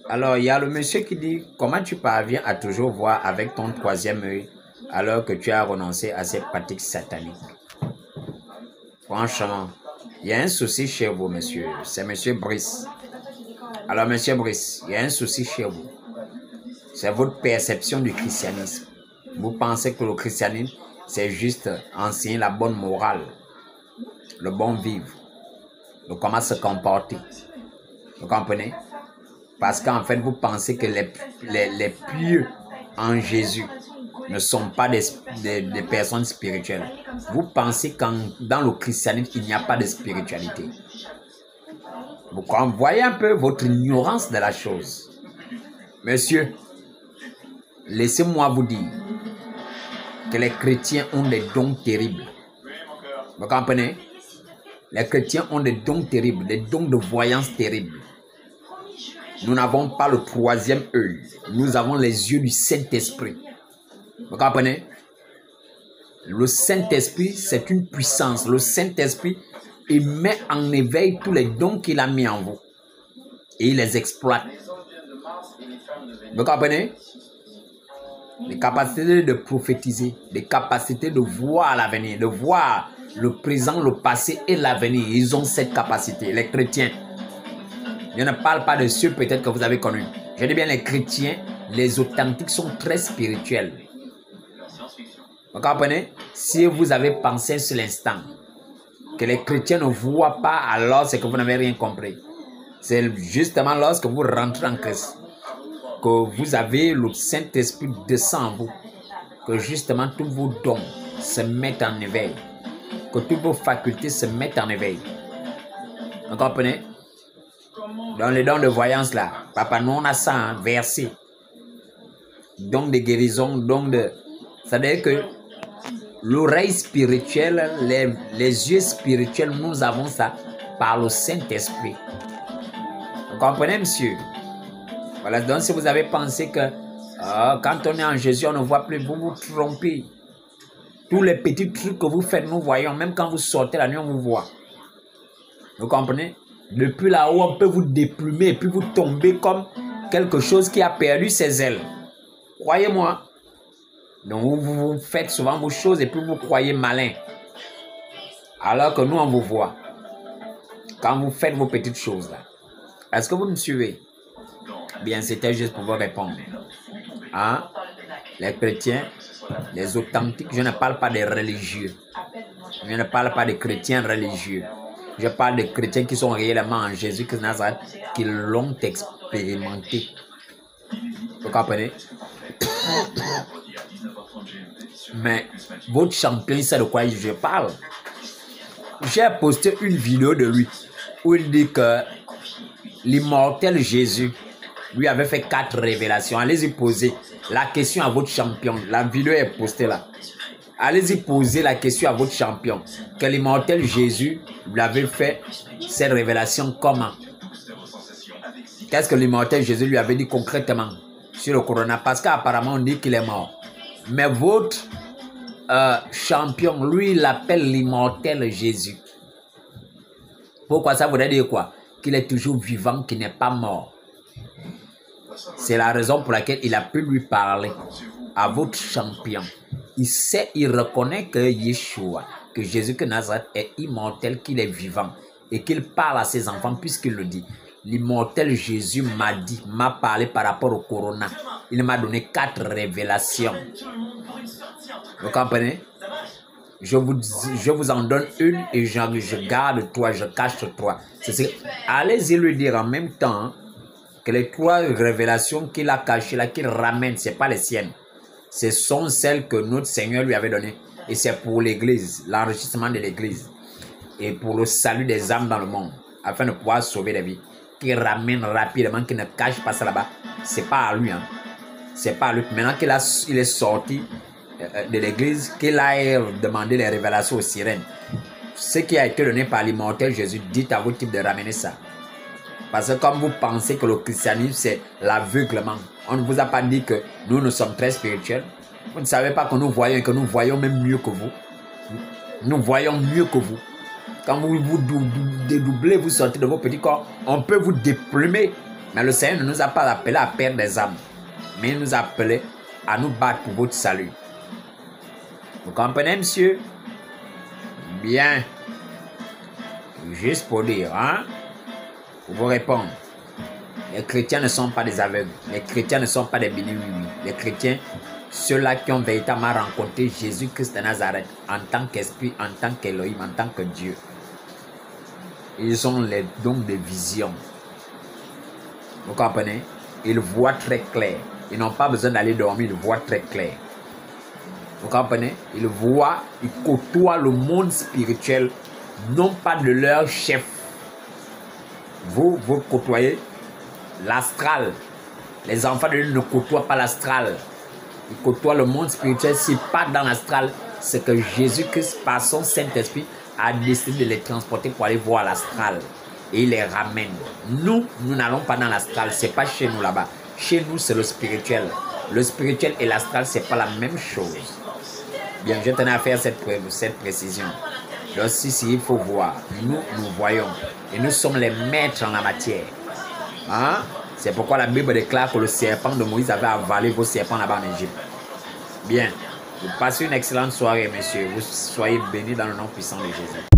Alors, il y a le monsieur qui dit, comment tu parviens à toujours voir avec ton troisième œil alors que tu as renoncé à ces pratiques sataniques? Franchement, il y a un souci chez vous, monsieur. C'est monsieur Brice. Alors, monsieur Brice, il y a un souci chez vous. C'est votre perception du christianisme. Vous pensez que le christianisme, c'est juste enseigner la bonne morale, le bon vivre, le comment se comporter. Vous comprenez? Parce qu'en fait, vous pensez que les pieux en Jésus ne sont pas des personnes spirituelles. Vous pensez que dans le christianisme, il n'y a pas de spiritualité. Vous voyez un peu votre ignorance de la chose. Monsieur, laissez-moi vous dire que les chrétiens ont des dons terribles. Vous comprenez? Les chrétiens ont des dons terribles, des dons de voyance terribles. Nous n'avons pas le troisième œil. Nous avons les yeux du Saint-Esprit. Vous comprenez? Le Saint-Esprit, c'est une puissance. Le Saint-Esprit, il met en éveil tous les dons qu'il a mis en vous. Et il les exploite. Vous comprenez? Les capacités de prophétiser, les capacités de voir l'avenir, de voir le présent, le passé et l'avenir. Ils ont cette capacité, les chrétiens. Je ne parle pas de ceux peut-être que vous avez connus. Je dis bien les chrétiens, les authentiques sont très spirituels. Vous comprenez? Si vous avez pensé sur l'instant que les chrétiens ne voient pas, alors c'est que vous n'avez rien compris. C'est justement lorsque vous rentrez en Christ que vous avez le Saint-Esprit descend en vous, que justement tous vos dons se mettent en éveil, que toutes vos facultés se mettent en éveil. Vous comprenez? Dans les dons de voyance là, papa, nous on a ça, hein, versé. Dons de guérison, dons de... C'est-à-dire que l'oreille spirituelle, les yeux spirituels, nous avons ça par le Saint-Esprit. Vous comprenez, monsieur? Voilà, donc si vous avez pensé que quand on est en Jésus, on ne voit plus, vous vous trompez. Tous les petits trucs que vous faites, nous voyons. Même quand vous sortez la nuit, on vous voit. Vous comprenez? Depuis là-haut, on peut vous déplumer et puis vous tomber comme quelque chose qui a perdu ses ailes. Croyez-moi. Donc vous faites souvent vos choses et puis vous croyez malin. Alors que nous, on vous voit. Quand vous faites vos petites choses là. Est-ce que vous me suivez? Bien, c'était juste pour vous répondre. Hein? Les chrétiens, les authentiques, je ne parle pas des religieux. Je ne parle pas des chrétiens religieux. Je parle des chrétiens qui sont réellement en Jésus-Christ de Nazareth, qui l'ont expérimenté. Vous comprenez? Mais votre champion, il sait de quoi je parle. J'ai posté une vidéo de lui où il dit que l'immortel Jésus lui avait fait 4 révélations. Allez-y poser la question à votre champion. La vidéo est postée là. Allez-y poser la question à votre champion. Que l'immortel Jésus lui avait fait cette révélation comment? Qu'est-ce que l'immortel Jésus lui avait dit concrètement sur le corona? Parce qu'apparemment on dit qu'il est mort. Mais votre champion, lui, il l'appelle l'immortel Jésus. Pourquoi? Ça voudrait dire quoi? Qu'il est toujours vivant, qu'il n'est pas mort. C'est la raison pour laquelle il a pu lui parler à votre champion. Il sait, il reconnaît que Yeshua, que Jésus de Nazareth est immortel, qu'il est vivant et qu'il parle à ses enfants puisqu'il le dit. L'immortel Jésus m'a parlé par rapport au corona. Il m'a donné 4 révélations. Vous comprenez? Je vous en donne une et je garde 3, je cache 3. Allez-y lui dire en même temps que les 3 révélations qu'il a cachées, là, qu'il ramène, ce n'est pas les siennes. Ce sont celles que notre Seigneur lui avait données. Et c'est pour l'Église, l'enrichissement de l'Église. Et pour le salut des âmes dans le monde. Afin de pouvoir sauver des vies. Qu'il ramène rapidement, qu'il ne cache pas ça là-bas. Ce n'est pas à lui. Hein. C'est pas à lui. Maintenant qu'il est sorti de l'Église, qu'il a demandé les révélations aux sirènes. Ce qui a été donné par l'immortel Jésus, dites à votre type de ramener ça. Parce que comme vous pensez que le christianisme, c'est l'aveuglement, on ne vous a pas dit que nous sommes très spirituels. Vous ne savez pas que nous voyons et que nous voyons même mieux que vous. Nous voyons mieux que vous. Quand vous dédoublez, vous sortez de vos petits corps, on peut vous déplumer. Mais le Seigneur ne nous a pas appelés à perdre des âmes, mais il nous a appelés à nous battre pour votre salut. Vous comprenez, monsieur? Bien. Juste pour dire, hein? Pour vous répondre. Les chrétiens ne sont pas des aveugles. Les chrétiens ne sont pas des bénis-oui-oui. Les chrétiens, ceux-là qui ont véritablement rencontré Jésus-Christ de Nazareth en tant qu'esprit, en tant qu'Élohim, en tant que Dieu. Ils ont les dons de vision. Vous comprenez? Ils voient très clair. Ils n'ont pas besoin d'aller dormir, ils voient très clair. Vous comprenez? Ils voient, ils côtoient le monde spirituel, non pas de leur chef. Vous côtoyez l'astral. Les enfants de Dieu ne côtoient pas l'astral. Ils côtoient le monde spirituel. S'ils partent dans l'astral, c'est que Jésus-Christ, par son Saint-Esprit, a décidé de les transporter pour aller voir l'astral. Et il les ramène. Nous n'allons pas dans l'astral. Ce n'est pas chez nous là-bas. Chez nous, c'est le spirituel. Le spirituel et l'astral, ce n'est pas la même chose. Bien, je tenais à faire cette précision. Donc, si il faut voir, nous voyons. Et nous sommes les maîtres en la matière. Hein? C'est pourquoi la Bible déclare que le serpent de Moïse avait avalé vos serpents là-bas en Égypte. Bien. Vous passez une excellente soirée, messieurs. Vous soyez bénis dans le nom puissant de Jésus.